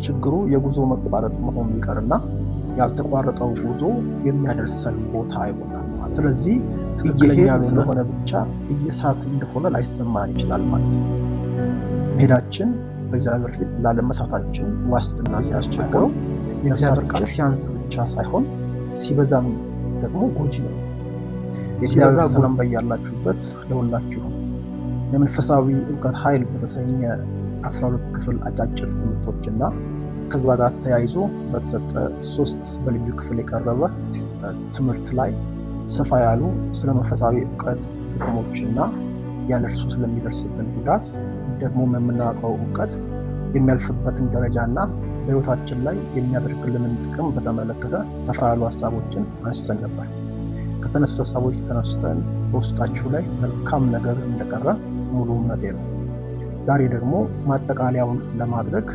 ችግሩ የጉዞ መቋረጥ መሆኑ ይቀርና ያልተቋረጠው ጉዞ የሚያደርሰን ቦታ ይሆናል ማለት። ስለዚህ ትክክለኛ ስለሆነ ብቻ እየሳት እንደሆነ ላይሰማን ይችላል ማለት ነው። መሄዳችን በእግዚአብሔር ፊት ላለመሳታችን ዋስትና ሲያስቸግረው የእግዚአብሔር ቃል ሲያንስ ብቻ ሳይሆን ሲበዛም ደግሞ ጎጂ ነው። የእግዚአብሔር ሰላም በያላችሁበት ለሁላችሁ። የመንፈሳዊ እውቀት ኃይል በተሰኘ 12 ክፍል አጫጭር ትምህርቶችና ከዛ ጋር ተያይዞ በተሰጠ 3 በልዩ ክፍል የቀረበ ትምህርት ላይ ሰፋ ያሉ ስለ መንፈሳዊ እውቀት ጥቅሞችና ያለርሱ ስለሚደርስብን ጉዳት ደግሞ የምናውቀው እውቀት የሚያልፍበትን ደረጃና በሕይወታችን ላይ የሚያደርግልንን ጥቅም በተመለከተ ሰፋ ያሉ ሀሳቦችን አንስተን ነበር። ከተነሱት ሀሳቦች ተነስተን በውስጣችሁ ላይ መልካም ነገር እንደቀረ ሙሉ እምነቴ ነው። ዛሬ ደግሞ ማጠቃለያውን ለማድረግ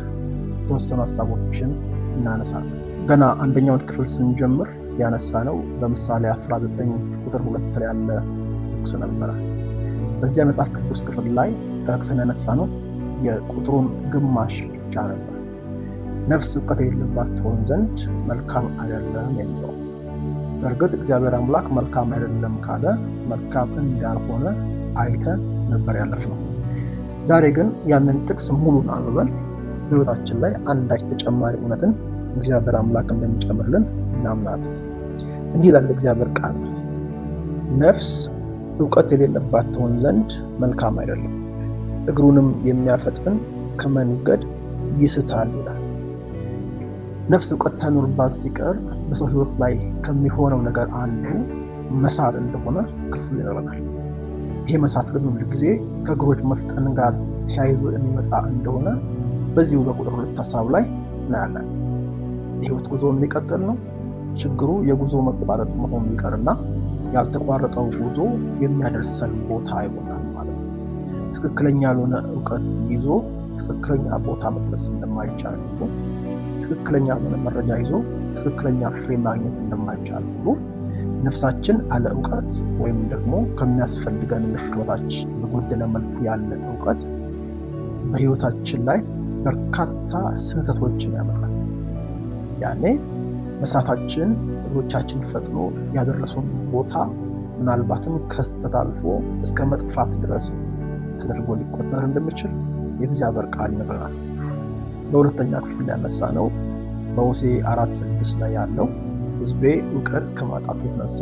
የተወሰኑ ሀሳቦችን እናነሳለን። ገና አንደኛውን ክፍል ስንጀምር ያነሳነው በምሳሌ 19 ቁጥር 2 ላይ ያለ ጥቅስ ነበረ። በዚያ መጽሐፍ ቅዱስ ክፍል ላይ ጠቅሰን ያነሳነው የቁጥሩን ግማሽ ብቻ ነበር። ነፍስ እውቀት የሌለባት ትሆን ዘንድ መልካም አይደለም የሚለው። በእርግጥ እግዚአብሔር አምላክ መልካም አይደለም ካለ መልካም እንዳልሆነ አይተን ነበር ያለፍነው። ዛሬ ግን ያንን ጥቅስ ሙሉን አንብበን በሕይወታችን ላይ አንዳች ተጨማሪ እውነትን እግዚአብሔር አምላክ እንደሚጨምርልን እናምናለን። እንዲህ ይላል እግዚአብሔር ቃል፣ ነፍስ እውቀት የሌለባት ትሆን ዘንድ መልካም አይደለም፣ እግሩንም የሚያፈጥን ከመንገድ ይስታል ይላል። ነፍስ እውቀት ሳይኖርባት ሲቀር በሰው ሕይወት ላይ ከሚሆነው ነገር አንዱ መሳት እንደሆነ ክፍሉ ይነግረናል። ይሄ መሳት ግን ሁል ጊዜ ከእግሮች መፍጠን ጋር ተያይዞ የሚመጣ እንደሆነ በዚሁ በቁጥር 2 ሀሳብ ላይ እናያለን። የሕይወት ጉዞ የሚቀጥል ነው። ችግሩ የጉዞ መቋረጥ መሆኑ ይቀርና ያልተቋረጠው ጉዞ የሚያደርሰን ቦታ ይሆናል ማለት ነው። ትክክለኛ ያልሆነ እውቀት ይዞ ትክክለኛ ቦታ መድረስ እንደማይቻል ሁሉ፣ ትክክለኛ ያልሆነ መረጃ ይዞ ትክክለኛ ፍሬ ማግኘት እንደማይቻል ሁሉ ነፍሳችን አለ እውቀት ወይም ደግሞ ከሚያስፈልገን ልክ በታች በጎደለ መልኩ ያለ እውቀት በሕይወታችን ላይ በርካታ ስህተቶችን ያመጣል። ያኔ መስራታችን እግሮቻችን ፈጥኖ ያደረሱን ቦታ ምናልባትም ከስህተት አልፎ እስከ መጥፋት ድረስ ተደርጎ ሊቆጠር እንደሚችል የእግዚአብሔር ቃል ይነግረናል። በሁለተኛ ክፍል ያነሳ ነው በሆሴዕ 4:6 ላይ ያለው ሕዝቤ እውቀት ከማጣቱ የተነሳ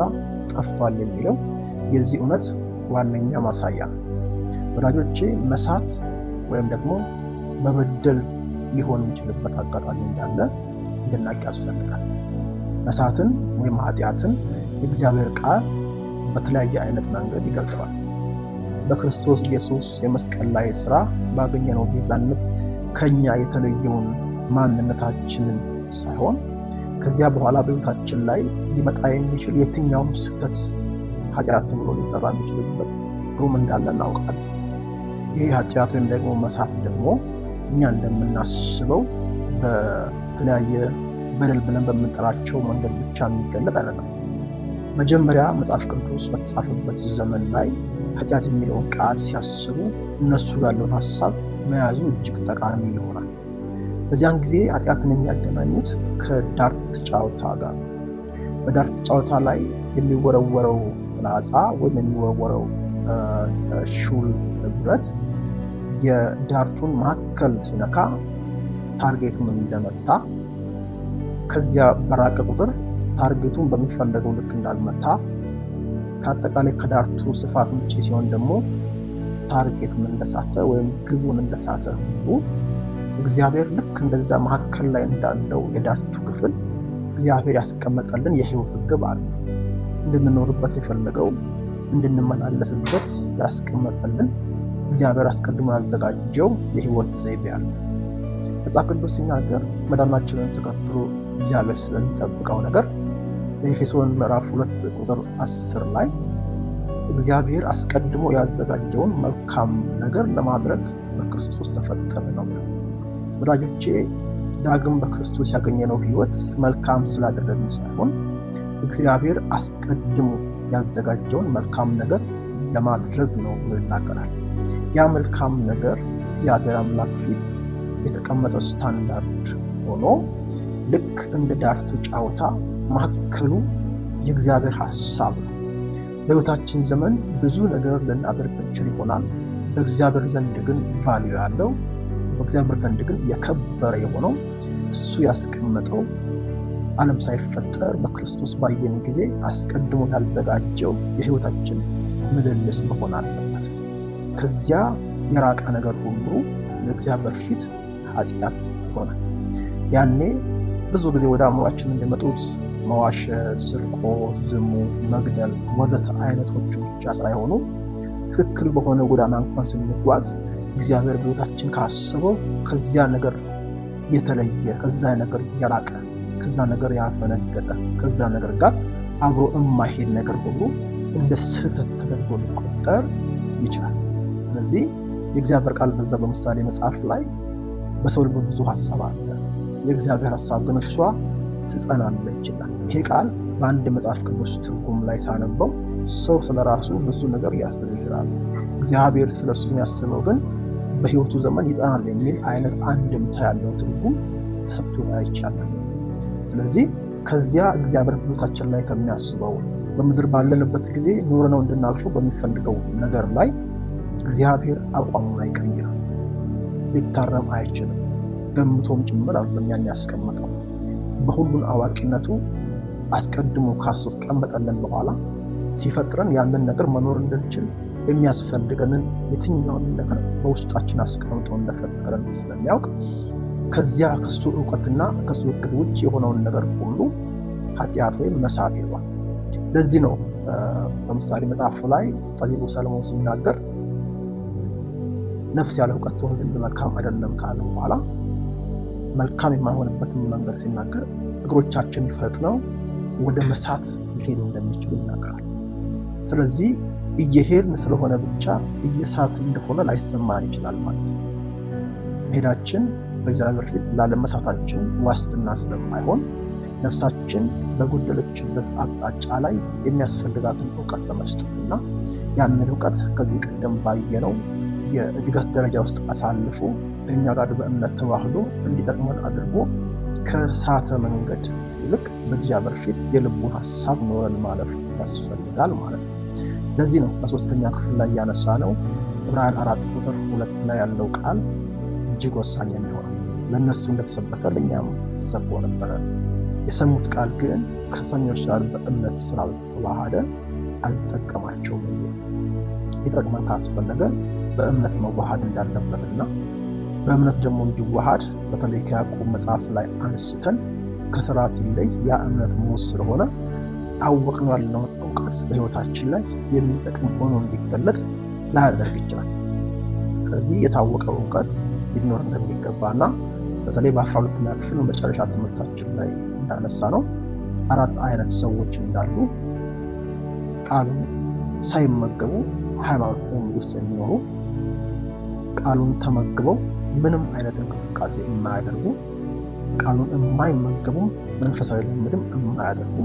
ጠፍቷል የሚለው የዚህ እውነት ዋነኛ ማሳያ። ወዳጆቼ መሳት ወይም ደግሞ መበደል ሊሆን የሚችልበት አጋጣሚ እንዳለ እንድናቅ ያስፈልጋል። መሳትን ወይም ኃጢአትን የእግዚአብሔር ቃል በተለያየ አይነት መንገድ ይገልጠዋል። በክርስቶስ ኢየሱስ የመስቀል ላይ ስራ ባገኘነው ቤዛነት ከኛ የተለየውን ማንነታችንን ሳይሆን ከዚያ በኋላ በሕይወታችን ላይ ሊመጣ የሚችል የትኛውም ስህተት ኃጢአት ብሎ ሊጠራ የሚችልበት ሩም እንዳለ እናውቃለን። ይህ ኃጢአት ወይም ደግሞ መሳት ደግሞ እኛ እንደምናስበው በተለያየ በደል ብለን በምንጠራቸው መንገድ ብቻ የሚገለጥ አይደለም። መጀመሪያ መጽሐፍ ቅዱስ በተጻፈበት ዘመን ላይ ኃጢአት የሚለውን ቃል ሲያስቡ እነሱ ያለውን ሀሳብ መያዙ እጅግ ጠቃሚ ይሆናል። በዚያን ጊዜ ኃጢአትን የሚያገናኙት ከዳርት ጨዋታ ጋር፣ በዳርት ጨዋታ ላይ የሚወረወረው ፍላጻ ወይም የሚወረወረው ሹል ብረት የዳርቱን ማዕከል ሲነካ ታርጌቱን እንደመታ፣ ከዚያ በራቀ ቁጥር ታርጌቱን በሚፈለገው ልክ እንዳልመታ፣ ከአጠቃላይ ከዳርቱ ስፋት ውጭ ሲሆን ደግሞ ታርጌቱን እንደሳተ ወይም ግቡን እንደሳተ ሁሉ እግዚአብሔር ልክ እንደዛ መካከል ላይ እንዳለው የዳርቱ ክፍል እግዚአብሔር ያስቀመጠልን የሕይወት ግብ አለ። እንድንኖርበት የፈለገው እንድንመላለስበት ያስቀመጠልን እግዚአብሔር አስቀድሞ ያዘጋጀው የሕይወት ዘይቤ አለ። መጽሐፍ ቅዱስ ሲናገር መዳናችንን ተከትሎ እግዚአብሔር ስለሚጠብቀው ነገር በኤፌሶን ምዕራፍ 2 ቁጥር 10 ላይ እግዚአብሔር አስቀድሞ ያዘጋጀውን መልካም ነገር ለማድረግ በክርስቶስ ተፈጠረ ነው። ወዳጆቼ ዳግም በክርስቶስ ያገኘነው ሕይወት መልካም ስላደረግን ሳይሆን እግዚአብሔር አስቀድሞ ያዘጋጀውን መልካም ነገር ለማድረግ ነው ብሎ ይናገራል። ያ መልካም ነገር እግዚአብሔር አምላክ ፊት የተቀመጠው ስታንዳርድ ሆኖ ልክ እንደ ዳርቱ ጫወታ ማዕከሉ የእግዚአብሔር ሐሳብ ነው። በሕይወታችን ዘመን ብዙ ነገር ልናደርግ እንችል ይሆናል። በእግዚአብሔር ዘንድ ግን ቫልዩ ያለው በእግዚአብሔር ዘንድ ግን የከበረ የሆነው እሱ ያስቀመጠው ዓለም ሳይፈጠር በክርስቶስ ባየን ጊዜ አስቀድሞ ያዘጋጀው የሕይወታችን ምልልስ መሆን አለበት። ከዚያ የራቀ ነገር ሁሉ ለእግዚአብሔር ፊት ኃጢአት ይሆናል። ያኔ ብዙ ጊዜ ወደ አእምሯችን እንደመጡት መዋሸት፣ ስርቆት፣ ዝሙት፣ መግደል ወዘተ አይነቶቹ ብቻ ሳይሆኑ ትክክል በሆነ ጎዳና እንኳን ስንጓዝ እግዚአብሔር በሕይወታችን ካሰበው ከዚያ ነገር የተለየ፣ ከዛ ነገር የራቀ፣ ከዛ ነገር ያፈነገጠ፣ ከዛ ነገር ጋር አብሮ የማይሄድ ነገር ሁሉ እንደ ስህተት ተደርጎ ሊቆጠር ይችላል። ስለዚህ የእግዚአብሔር ቃል በዛ በምሳሌ መጽሐፍ ላይ በሰው ልብ ብዙ ሐሳብ አለ፣ የእግዚአብሔር ሐሳብ ግን እሷ ትጸናለች ይላል። ይሄ ቃል በአንድ መጽሐፍ ቅዱስ ትርጉም ላይ ሳነበው ሰው ስለራሱ ብዙ ነገር ሊያስብ ይችላል። እግዚአብሔር ስለሱ የሚያስበው ግን በሕይወቱ ዘመን ይጸናል የሚል አይነት አንድምታ ያለው ትርጉም ተሰጥቶት አይቻልም። ስለዚህ ከዚያ እግዚአብሔር በሕይወታችን ላይ ከሚያስበው በምድር ባለንበት ጊዜ ኖረነው እንድናልፈው በሚፈልገው ነገር ላይ እግዚአብሔር አቋሙን አይቀይርም፣ ሊታረም አይችልም። ገምቶም ጭምር አይደለም ያን ያስቀመጠው። በሁሉን አዋቂነቱ አስቀድሞ ካስቀመጠልን በኋላ ሲፈጥረን ያንን ነገር መኖር እንድንችል የሚያስፈልገንን የትኛውን ነገር በውስጣችን አስቀምጦ እንደፈጠረን ስለሚያውቅ ከዚያ ከሱ እውቀትና ከሱ እቅድ ውጭ የሆነውን ነገር ሁሉ ኃጢአት ወይም መሳት ይሏል። ለዚህ ነው በምሳሌ መጽሐፍ ላይ ጠቢቡ ሰለሞን ሲናገር ነፍስ ያለ እውቀት ትሆን ዘንድ መልካም አይደለም ካለ በኋላ መልካም የማይሆንበትን መንገድ ሲናገር እግሮቻችን ፈጥነው ወደ መሳት ሊሄዱ እንደሚችሉ ይናገራል። ስለዚህ እየሄድን ስለሆነ ብቻ እየሳት እንደሆነ ላይሰማን ይችላል ማለት ነው። መሄዳችን በእግዚአብሔር ፊት ላለመሳታችን ዋስትና ስለማይሆን ነፍሳችን በጎደለችበት አቅጣጫ ላይ የሚያስፈልጋትን እውቀት ለመስጠትና ያንን እውቀት ከዚህ ቀደም ባየነው የእድገት ደረጃ ውስጥ አሳልፎ ከእኛ ጋር በእምነት ተዋህዶ እንዲጠቅመን አድርጎ ከሳተ መንገድ ይልቅ በእግዚአብሔር ፊት የልቡን ሐሳብ ኖረን ማለፍ ያስፈልጋል ማለት ነው። ለዚህ ነው በሶስተኛ ክፍል ላይ ያነሳ ነው ዕብራውያን 4:2 ላይ ያለው ቃል እጅግ ወሳኝ የሚሆነው ለእነሱ እንደተሰበከ ለእኛም ተሰብኮ ነበረ። የሰሙት ቃል ግን ከሰሚዎች ጋር በእምነት ስላልተዋሃደ አልጠቀማቸውም። ሊጠቅመን ካስፈለገ በእምነት መዋሃድ እንዳለበትና በእምነት ደግሞ እንዲዋሃድ በተለይ ከያዕቆብ መጽሐፍ ላይ አንስተን ከስራ ሲለይ ያ እምነት ሞት ስለሆነ አወቅነው ያለውን እውቀት በሕይወታችን ላይ የሚጠቅም ሆኖ እንዲገለጥ ላያደርግ ይችላል። ስለዚህ የታወቀው እውቀት ሊኖር እንደሚገባና በተለይ በ12ኛ ክፍል መጨረሻ ትምህርታችን ላይ እንዳነሳ ነው 4 አይነት ሰዎች እንዳሉ፣ ቃሉን ሳይመገቡ ሃይማኖት ውስጥ የሚኖሩ፣ ቃሉን ተመግበው ምንም አይነት እንቅስቃሴ የማያደርጉ፣ ቃሉን የማይመገቡም መንፈሳዊ ልምምድም የማያደርጉ፣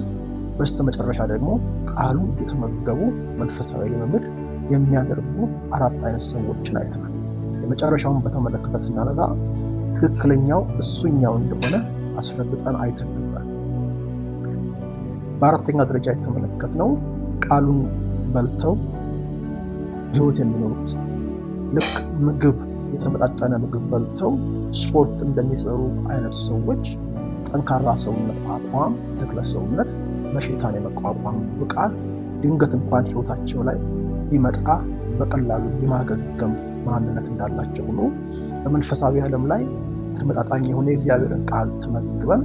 በስተመጨረሻ ደግሞ ቃሉን እየተመገቡ መንፈሳዊ ልምምድ የሚያደርጉ 4 አይነት ሰዎችን አይተናል። የመጨረሻውን በተመለከተ ስናነሳ ትክክለኛው እሱኛው እንደሆነ አስረግጠን አይተን ነበር። በአራተኛ ደረጃ የተመለከትነው ቃሉን በልተው ሕይወት የሚኖሩት ልክ ምግብ የተመጣጠነ ምግብ በልተው ስፖርት እንደሚሰሩ አይነት ሰዎች ጠንካራ ሰውነት፣ አቋም፣ ተክለ ሰውነት፣ በሽታን የመቋቋም ብቃት፣ ድንገት እንኳን ሕይወታቸው ላይ ቢመጣ በቀላሉ የማገገም ማንነት እንዳላቸው ሁሉ በመንፈሳዊ ዓለም ላይ ተመጣጣኝ የሆነ የእግዚአብሔርን ቃል ተመግበን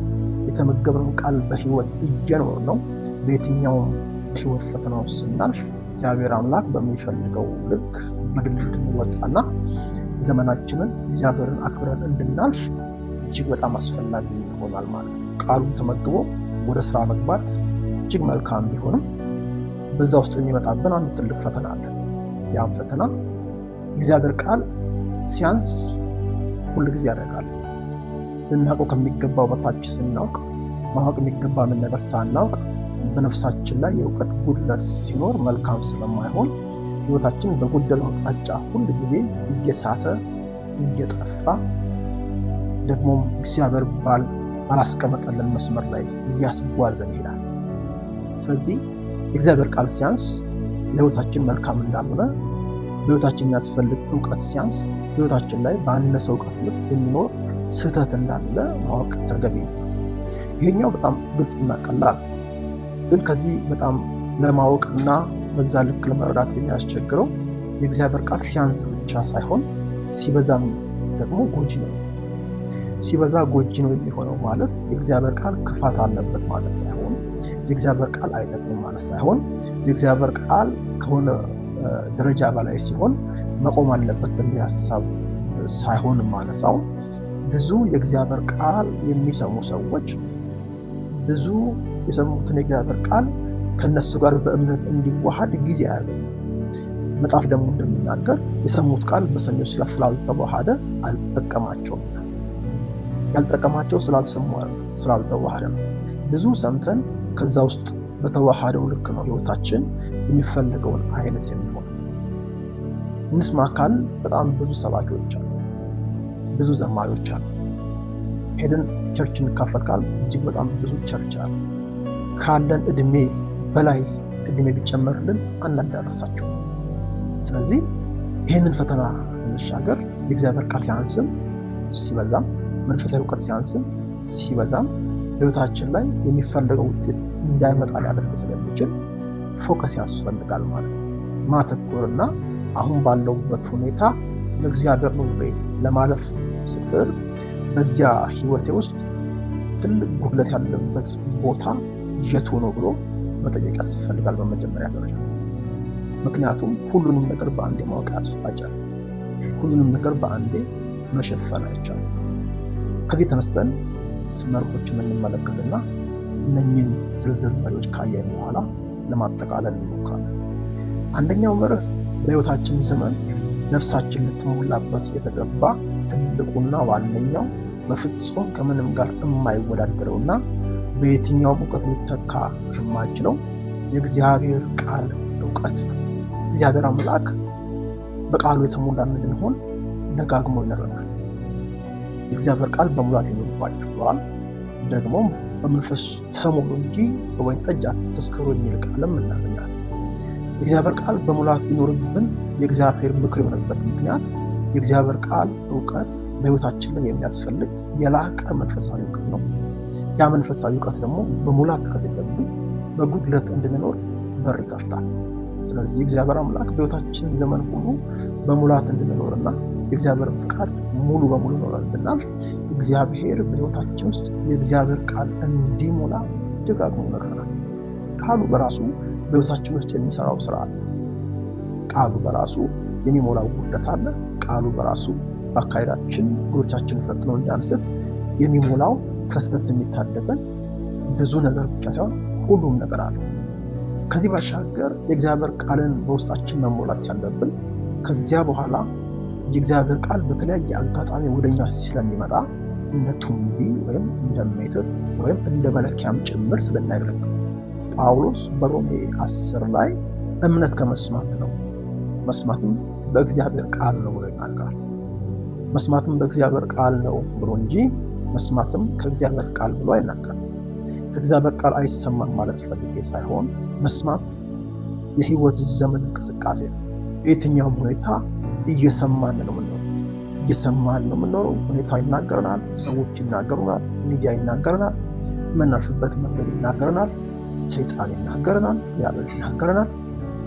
የተመገብነውን ቃል በሕይወት እየኖር ነው በየትኛውም በሕይወት ፈተና ውስጥ ስናልፍ እግዚአብሔር አምላክ በሚፈልገው ልክ በድል እንድንወጣና ዘመናችንን እግዚአብሔርን አክብረን እንድናልፍ እጅግ በጣም አስፈላጊ ይሆናል ማለት ነው። ቃሉን ተመግቦ ወደ ስራ መግባት እጅግ መልካም ቢሆንም በዛ ውስጥ የሚመጣብን አንድ ትልቅ ፈተና አለ። ያን ፈተና እግዚአብሔር ቃል ሲያንስ ሁል ጊዜ ያደርጋል። ልናውቀው ከሚገባው በታች ስናውቅ፣ ማወቅ የሚገባንን ነገር ሳናውቅ በነፍሳችን ላይ የእውቀት ጉድለት ሲኖር መልካም ስለማይሆን ሕይወታችን በጎደለው አቅጣጫ ሁል ጊዜ እየሳተ እየጠፋ ደግሞም እግዚአብሔር ባላስቀመጠልን መስመር ላይ እያስጓዘን ይላል። ስለዚህ የእግዚአብሔር ቃል ሲያንስ ለሕይወታችን መልካም እንዳልሆነ፣ በሕይወታችን የሚያስፈልግ እውቀት ሲያንስ ሕይወታችን ላይ ባነሰ እውቀት ልክ የሚኖር ስህተት እንዳለ ማወቅ ተገቢ ነው። ይሄኛው በጣም ግልጽና ቀላል፣ ግን ከዚህ በጣም ለማወቅና በዛ ልክ ለመረዳት የሚያስቸግረው የእግዚአብሔር ቃል ሲያንስ ብቻ ሳይሆን ሲበዛም ደግሞ ጎጂ ነው። ሲበዛ ጎጂ ነው የሚሆነው ማለት የእግዚአብሔር ቃል ክፋት አለበት ማለት ሳይሆን፣ የእግዚአብሔር ቃል አይጠቅምም ማለት ሳይሆን፣ የእግዚአብሔር ቃል ከሆነ ደረጃ በላይ ሲሆን መቆም አለበት በሚል ሀሳብ ሳይሆን ማነሳው፣ ብዙ የእግዚአብሔር ቃል የሚሰሙ ሰዎች ብዙ የሰሙትን የእግዚአብሔር ቃል ከነሱ ጋር በእምነት እንዲዋሃድ ጊዜ አያገኙም። መጽሐፍ ደግሞ እንደሚናገር የሰሙት ቃል በሰሚዎች ስላልተዋሃደ አልጠቀማቸውም። ያልጠቀማቸው ስላልተዋሃደ ነው። ብዙ ሰምተን ከዛ ውስጥ በተዋሃደው ልክ ነው ሕይወታችን የሚፈልገውን አይነት የሚሆን። እንስማ ካል በጣም ብዙ ሰባኪዎች አሉ፣ ብዙ ዘማሪዎች አሉ። ሄደን ቸርች እንካፈል ካል እጅግ በጣም ብዙ ቸርች አሉ። ካለን እድሜ በላይ እድሜ ቢጨመርልን አናዳረሳቸው። ስለዚህ ይህንን ፈተና እንሻገር። የእግዚአብሔር ቃል ሲያንስም ሲበዛም፣ መንፈሳዊ እውቀት ሲያንስም ሲበዛም በሕይወታችን ላይ የሚፈለገው ውጤት እንዳይመጣ ሊያደርግ ስለሚችል ፎከስ ያስፈልጋል ማለት ነው። ማተኮርና አሁን ባለውበት ሁኔታ ለእግዚአብሔር ኑሬ ለማለፍ ስጥር በዚያ ሕይወቴ ውስጥ ትልቅ ጉድለት ያለበት ቦታ የቱ ነው ብሎ መጠየቅ ያስፈልጋል በመጀመሪያ ደረጃ። ምክንያቱም ሁሉንም ነገር በአንዴ ማወቅ ያስፈልጋል። ሁሉንም ነገር በአንዴ መሸፈን አይቻልም። ከዚህ ተነስተን መርሆችን እንመለከትና እነኚህን ዝርዝር መሪዎች ካየን በኋላ ለማጠቃለል እንሞክራለን። አንደኛው መርህ በሕይወታችን ዘመን ነፍሳችን ልትሞላበት የተገባ ትልቁና ዋነኛው በፍጹም ከምንም ጋር የማይወዳደረውና በየትኛው እውቀት ሊተካ የማይችለው የእግዚአብሔር ቃል እውቀት ነው። እግዚአብሔር አምላክ በቃሉ የተሞላ እንድንሆን ደጋግሞ ይነግረናል። የእግዚአብሔር ቃል በሙላት ይኖርባችሁ ብለዋል። ደግሞ በመንፈስ ተሞሉ እንጂ በወይን ጠጅ አትስከሩ የሚል ቃልም እናገኛለን። የእግዚአብሔር ቃል በሙላት ሊኖርብን የእግዚአብሔር ምክር የሆነበት ምክንያት የእግዚአብሔር ቃል እውቀት በሕይወታችን ላይ የሚያስፈልግ የላቀ መንፈሳዊ እውቀት ነው። ያ መንፈሳዊ እውቀት ደግሞ በሙላት ከሌለብን በጉድለት እንድንኖር በር ይከፍታል። ስለዚህ እግዚአብሔር አምላክ በሕይወታችን ዘመን ሁሉ በሙላት እንድንኖርና የእግዚአብሔር ፍቃድ ሙሉ በሙሉ ኖረልናል። እግዚአብሔር በሕይወታችን ውስጥ የእግዚአብሔር ቃል እንዲሞላ ደጋግሞ ይነግረናል። ቃሉ በራሱ በሕይወታችን ውስጥ የሚሰራው ስራ አለ። ቃሉ በራሱ የሚሞላው ጉድለት አለ። ቃሉ በራሱ በአካሄዳችን እግሮቻችን ፈጥነው እንዳንስት የሚሞላው ከስህተት የሚታደገን ብዙ ነገር ብቻ ሳይሆን ሁሉም ነገር አለ። ከዚህ ባሻገር የእግዚአብሔር ቃልን በውስጣችን መሞላት ያለብን ከዚያ በኋላ የእግዚአብሔር ቃል በተለያየ አጋጣሚ ወደኛ ስለሚመጣ እንደ ቱንቢ ወይም እንደ ሜትር ወይም እንደ መለኪያም ጭምር ስለሚያገለግል ጳውሎስ በሮሜ 10 ላይ እምነት ከመስማት ነው፣ መስማትም በእግዚአብሔር ቃል ነው ብሎ ይናገራል። መስማትም በእግዚአብሔር ቃል ነው ብሎ እንጂ መስማትም ከእግዚአብሔር ቃል ብሎ አይናገርም። ከእግዚአብሔር ቃል አይሰማም ማለት ፈልጌ ሳይሆን መስማት የሕይወት ዘመን እንቅስቃሴ ነው። በየትኛውም ሁኔታ እየሰማን ነው የምንኖረው። ሁኔታ ይናገረናል፣ ሰዎች ይናገሩናል፣ ሚዲያ ይናገረናል፣ የምናልፍበት መንገድ ይናገረናል፣ ሰይጣን ይናገረናል፣ እግዚአብሔር ይናገረናል።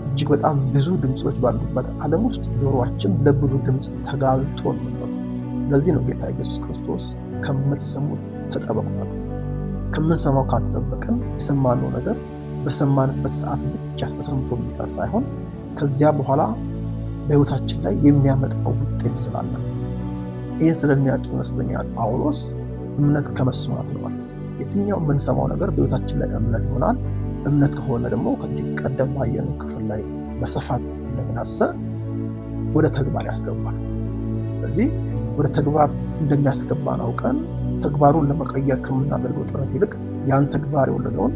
እጅግ በጣም ብዙ ድምፆች ባሉበት ዓለም ውስጥ ጆሮአችን ለብዙ ድምፅ ተጋልጦ ነው። ለዚህ ነው ጌታ ኢየሱስ ክርስቶስ ከምትሰሙት ተጠበቁ። ከምንሰማው ካልተጠበቅን የሰማነው ነገር በሰማንበት ሰዓት ብቻ ተሰምቶ የሚቀር ሳይሆን ከዚያ በኋላ በሕይወታችን ላይ የሚያመጣው ውጤት ስላለ ይህን ስለሚያውቅ ይመስለኛል ጳውሎስ እምነት ከመስማት ነው። የትኛው የምንሰማው ነገር በሕይወታችን ላይ እምነት ይሆናል። እምነት ከሆነ ደግሞ ከዚህ ቀደም ባየነው ክፍል ላይ በስፋት እንደተናሰ ወደ ተግባር ያስገባል። ስለዚህ ወደ ተግባር እንደሚያስገባን አውቀን ተግባሩን ለመቀየር ከምናደርገው ጥረት ይልቅ ያን ተግባር የወለደውን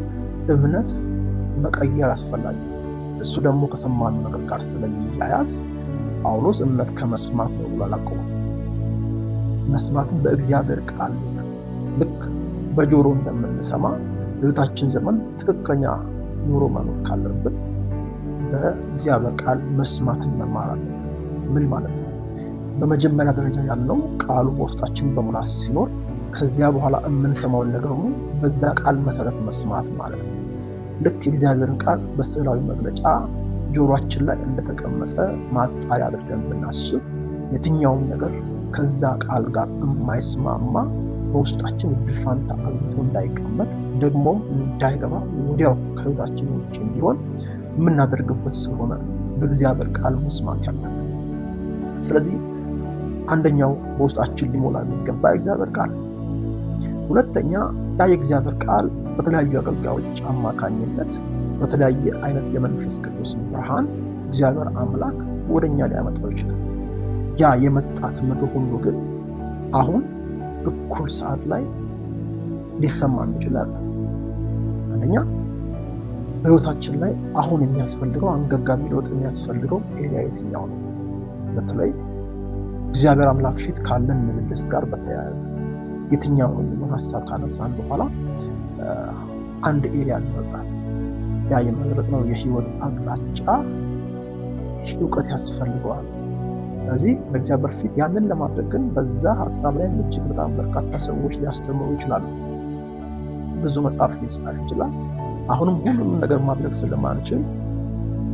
እምነት መቀየር አስፈላጊ። እሱ ደግሞ ከሰማነው ነገር ጋር ስለሚያያዝ ጳውሎስ እምነት ከመስማት ነው ብሎ አላቆመም። መስማትን በእግዚአብሔር ቃል ልክ በጆሮ እንደምንሰማ በሕይወታችን ዘመን ትክክለኛ ኑሮ መኖር ካለብን በእግዚአብሔር ቃል መስማትን መማር አለብን። ምን ማለት ነው? በመጀመሪያ ደረጃ ያለው ቃሉ በውስጣችን በሙላት ሲኖር ከዚያ በኋላ የምንሰማውን ነገር ሁሉ በዛ ቃል መሰረት መስማት ማለት ነው። ልክ የእግዚአብሔርን ቃል በስዕላዊ መግለጫ ጆሮአችን ላይ እንደተቀመጠ ማጣሪያ አድርገን ብናስብ የትኛውም ነገር ከዛ ቃል ጋር የማይስማማ በውስጣችን እድል ፋንታ አግኝቶ እንዳይቀመጥ ደግሞም እንዳይገባ ወዲያው ከሕይወታችን ውጭ እንዲሆን የምናደርግበት ስለሆነ በእግዚአብሔር ቃል መስማት ያለብን። ስለዚህ አንደኛው በውስጣችን ሊሞላ የሚገባ የእግዚአብሔር ቃል። ሁለተኛ ያ የእግዚአብሔር ቃል በተለያዩ አገልጋዮች አማካኝነት በተለያየ አይነት የመንፈስ ቅዱስ ብርሃን እግዚአብሔር አምላክ ወደኛ ሊያመጣው ይችላል። ያ የመጣ ትምህርት ሁሉ ግን አሁን እኩል ሰዓት ላይ ሊሰማን ይችላል። አንደኛ በሕይወታችን ላይ አሁን የሚያስፈልገው አንገብጋቢ ለውጥ የሚያስፈልገው ኤሪያ የትኛው ነው? በተለይ እግዚአብሔር አምላክ ፊት ካለን ምልልስ ጋር በተያያዘ የትኛው ነው የሚሆን ሀሳብ ካነሳን በኋላ አንድ ኤሪያ እንመርጣለን። ያ የመረጥነው የህይወት አቅጣጫ እውቀት ያስፈልገዋል። ስለዚህ በእግዚአብሔር ፊት ያንን ለማድረግ ግን በዛ ሀሳብ ላይ እጅግ በጣም በርካታ ሰዎች ሊያስተምሩ ይችላሉ። ብዙ መጽሐፍ ሊጻፍ ይችላል። አሁንም ሁሉም ነገር ማድረግ ስለማንችል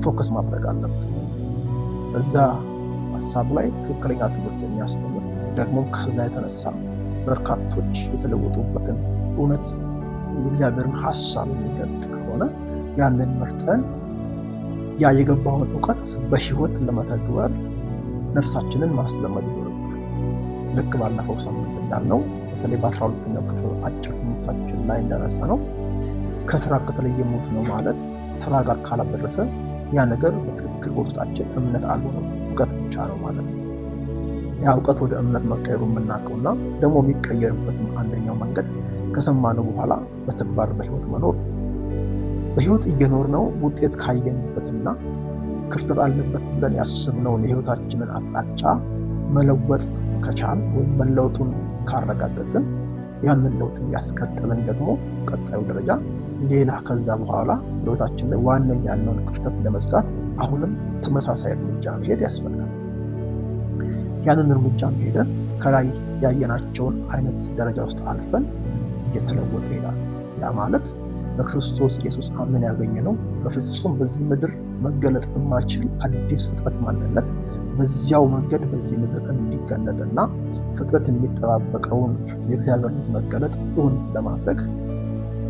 ፎከስ ማድረግ አለብን። በዛ ሀሳብ ላይ ትክክለኛ ትምህርት የሚያስተምር ደግሞ ከዛ የተነሳ በርካቶች የተለወጡበትን እውነት የእግዚአብሔርን ሀሳብ የሚገልጥ ከሆነ ያንን መርጠን ያ የገባውን እውቀት በህይወት ለመተግበር ነፍሳችንን ማስለመድ ይኖርብናል። ልክ ባለፈው ሳምንት እንዳልነው በተለይ በ12ኛው ክፍል አጭር ትምህርታችን ላይ እንደረሳ ነው ከስራ ከተለየ ሞት ነው ማለት ስራ ጋር ካላደረሰ ያ ነገር በትክክል በውስጣችን እምነት አልሆነም፣ እውቀት ብቻ ነው ማለት ነው። ያ እውቀት ወደ እምነት መቀየሩ የምናውቀውና ደግሞ የሚቀየርበትም አንደኛው መንገድ ከሰማነው በኋላ በተግባር በህይወት መኖር። በህይወት እየኖርነው ውጤት ካየንበትና ክፍተት አለበት ብለን ያስብነውን የህይወታችንን አቅጣጫ መለወጥ ከቻል ወይም መለወጡን ካረጋገጥን ያንን ለውጥ እያስቀጠልን ደግሞ ቀጣዩ ደረጃ ሌላ ከዛ በኋላ ህይወታችን ላይ ዋነኛ ያለውን ክፍተት ለመዝጋት አሁንም ተመሳሳይ እርምጃ መሄድ ያስፈልጋል። ያንን እርምጃ ሄደን ከላይ ያየናቸውን አይነት ደረጃ ውስጥ አልፈን እየተለወጠ ይሄዳል። ያ ማለት በክርስቶስ ኢየሱስ አምነን ያገኘነው በፍጹም በዚህ ምድር መገለጥ የማይችል አዲስ ፍጥረት ማንነት በዚያው መንገድ በዚህ ምድር እንዲገለጥና ፍጥረት የሚጠባበቀውን የእግዚአብሔር ልጅ መገለጥ እውን ለማድረግ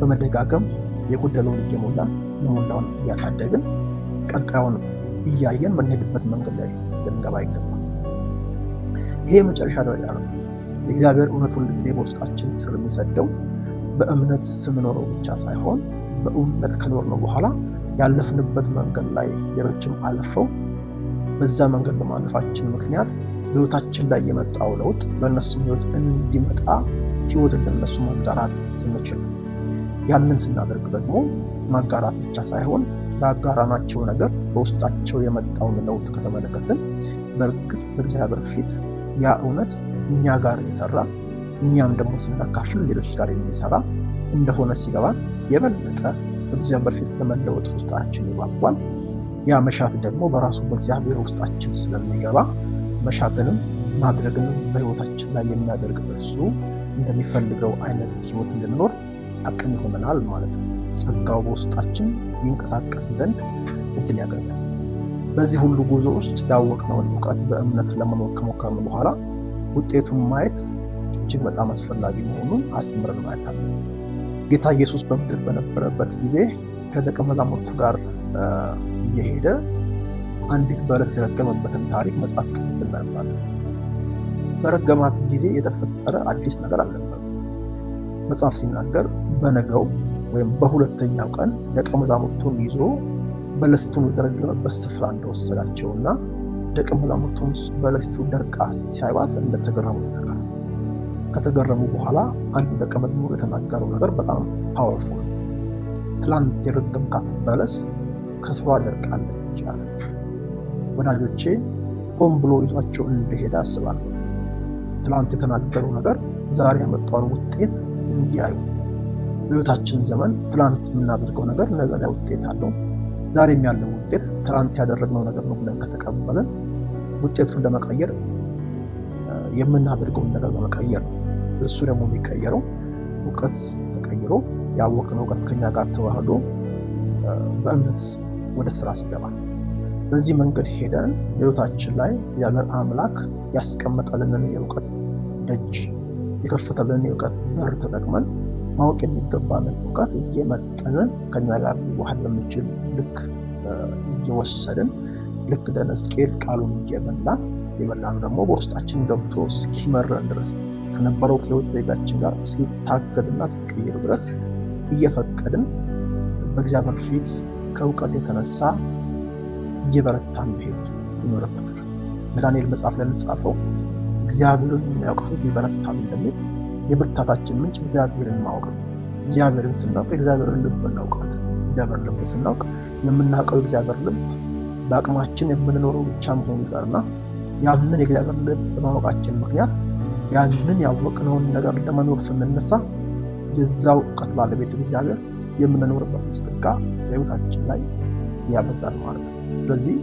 በመደጋገም የጎደለውን እየሞላ የሞላውን እያታደግን ቀጣዩን እያየን የምንሄድበት መንገድ ላይ ልንገባ ይገባል። ይሄ መጨረሻ ደረጃ ነው። የእግዚአብሔር እውነት ሁል ጊዜ በውስጣችን ስር የሚሰደው በእምነት ስንኖረው ብቻ ሳይሆን በእውነት ከኖርነው በኋላ ያለፍንበት መንገድ ላይ ሌሎችም አልፈው በዛ መንገድ በማለፋችን ምክንያት በሕይወታችን ላይ የመጣው ለውጥ በእነሱም ሕይወት እንዲመጣ ሕይወት እንደነሱ ማጋራት ስንችል፣ ያንን ስናደርግ ደግሞ ማጋራት ብቻ ሳይሆን ባጋራናቸው ነገር በውስጣቸው የመጣውን ለውጥ ከተመለከትን በእርግጥ በእግዚአብሔር ፊት ያ እውነት እኛ ጋር የሰራ እኛም ደግሞ ስናካፍል ሌሎች ጋር የሚሰራ እንደሆነ ሲገባን የበለጠ በእግዚአብሔር ፊት ለመለወጥ ውስጣችን ይጓጓል። ያ መሻት ደግሞ በራሱ በእግዚአብሔር ውስጣችን ስለሚገባ መሻትንም ማድረግንም በሕይወታችን ላይ የሚያደርግ እርሱ እንደሚፈልገው አይነት ሕይወት እንድንኖር አቅም ይሆነናል ማለት ነው። ጸጋው በውስጣችን ይንቀሳቀስ ዘንድ እድል ያገኛል። በዚህ ሁሉ ጉዞ ውስጥ ያወቅነውን እውቀት በእምነት ለመኖር ከሞከርን በኋላ ውጤቱን ማየት እጅግ በጣም አስፈላጊ መሆኑን አስምረን ማየት አለ። ጌታ ኢየሱስ በምድር በነበረበት ጊዜ ከደቀ መዛሙርቱ ጋር እየሄደ አንዲት በለስ የረገመበትን ታሪክ መጽሐፍ ቅዱስ ይናገራል። በረገማት ጊዜ የተፈጠረ አዲስ ነገር አልነበረም። መጽሐፍ ሲናገር በነገው ወይም በሁለተኛው ቀን ደቀ መዛሙርቱን ይዞ በለስቱን የተረገመበት ስፍራ እንደወሰዳቸውና ደቀ መዛሙርቱን በለስቱ ደርቃ ሲያዩት እንደተገረሙ ይናገራል። ከተገረሙ በኋላ አንድ ደቀ መዝሙር የተናገረው ነገር በጣም ፓወርፉል። ትላንት የረገምካት በለስ ከስሯ ደርቃለች አለ። ወዳጆቼ ሆን ብሎ ይዟቸው እንደሄደ አስባለሁ። ትላንት የተናገረው ነገር ዛሬ ያመጣውን ውጤት እንዲያዩ። በሕይወታችን ዘመን ትላንት የምናደርገው ነገር ነገ ላይ ውጤት አለው። ዛሬም ያለው ውጤት ትላንት ያደረግነው ነገር ነው ብለን ከተቀበልን ውጤቱን ለመቀየር የምናደርገውን ነገር በመቀየር ነው። እሱ ደግሞ የሚቀየረው እውቀት ተቀይሮ ያወቅነው እውቀት ከኛ ጋር ተዋህዶ በእምነት ወደ ስራ ሲገባ፣ በዚህ መንገድ ሄደን በሕይወታችን ላይ እግዚአብሔር አምላክ ያስቀመጠልንን የእውቀት ደጅ የከፈተልን የእውቀት በር ተጠቅመን ማወቅ የሚገባንን እውቀት እየመጠንን ከኛ ጋር ሊዋሃድ በሚችል ልክ እየወሰድን ልክ እንደ ሕዝቅኤል ቃሉን እየበላን የበላን ደግሞ በውስጣችን ገብቶ እስኪመረን ድረስ ከነበረው ከሕይወት ዘይቤያችን ጋር እስኪታገድና እስኪቀይር ድረስ እየፈቀድን በእግዚአብሔር ፊት ከእውቀት የተነሳ እየበረታን መሄድ ይኖርብናል። በዳንኤል መጽሐፍ ላይ የተጻፈው እግዚአብሔርን የሚያውቅ ሕዝብ ይበረታል እንደሚል የብርታታችን ምንጭ እግዚአብሔርን ማወቅ ነው። እግዚአብሔርን ስናውቅ የእግዚአብሔርን ልብ እናውቃለን። እግዚአብሔርን ልብ ስናውቅ የምናውቀው የእግዚአብሔር ልብ በአቅማችን የምንኖረው ብቻ መሆኑ ይቀርና ያንን የእግዚአብሔር ልብ በማወቃችን ምክንያት ያንን ያወቅነውን ነገር ለመኖር ስንነሳ የዛው እውቀት ባለቤት እግዚአብሔር የምንኖርበትን ጸጋ በሕይወታችን ላይ ያበዛል ማለት ነው። ስለዚህ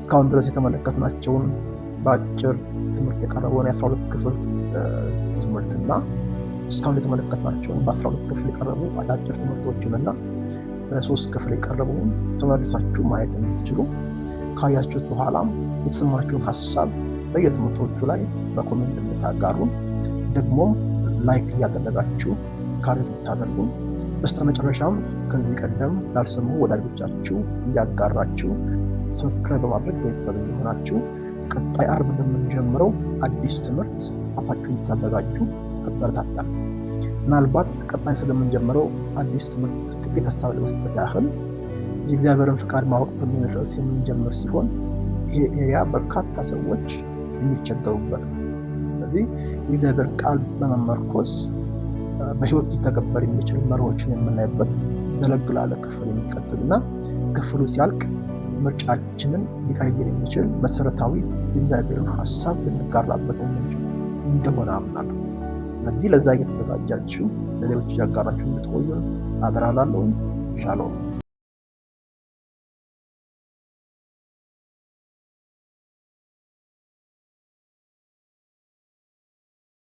እስካሁን ድረስ የተመለከትናቸውን በአጭር ትምህርት የቀረበውን የ12 ክፍል ትምህርትና እስካሁን የተመለከትናቸውን በ12 ክፍል የቀረቡ አጫጭር ትምህርቶችንና በ3 ክፍል የቀረበውን ተመልሳችሁ ማየት እንድትችሉ፣ ካያችሁት በኋላም የተሰማችሁን ሀሳብ በየትምህርቶቹ ላይ በኮሜንት እንድታጋሩን፣ ደግሞም ላይክ እያደረጋችሁ ካሬት ብታደርጉን፣ በስተመጨረሻም ከዚህ ቀደም ላልሰሙ ወዳጆቻችሁ እያጋራችሁ ሰብስክራይብ በማድረግ ቤተሰብ የሆናችሁ ቀጣይ አርብ እንደምንጀምረው አዲስ ትምህርት አፋችሁን ታዘጋጁ አበረታታል። ምናልባት ቀጣይ ስለምንጀምረው አዲስ ትምህርት ጥቂት ሀሳብ ለመስጠት ያህል የእግዚአብሔርን ፍቃድ ማወቅ በሚል ርዕስ የምንጀምር ሲሆን ይሄ ኤሪያ በርካታ ሰዎች የሚቸገሩበት ነው። ስለዚህ የእግዚአብሔር ቃል በመመርኮዝ በሕይወት ሊተገበር የሚችል መርሆችን የምናይበት ዘለግ ላለ ክፍል የሚቀጥልና ክፍሉ ሲያልቅ ምርጫችንን ሊቀይር የሚችል መሰረታዊ የእግዚአብሔርን ሀሳብ ልንጋራበት የምንችል እንደሆነ አምናለሁ። ስለዚህ ለዛ እየተዘጋጃችሁ ለሌሎች ያጋራችሁ እንድትቆዩ አደራ እላለሁ። ሻሎም።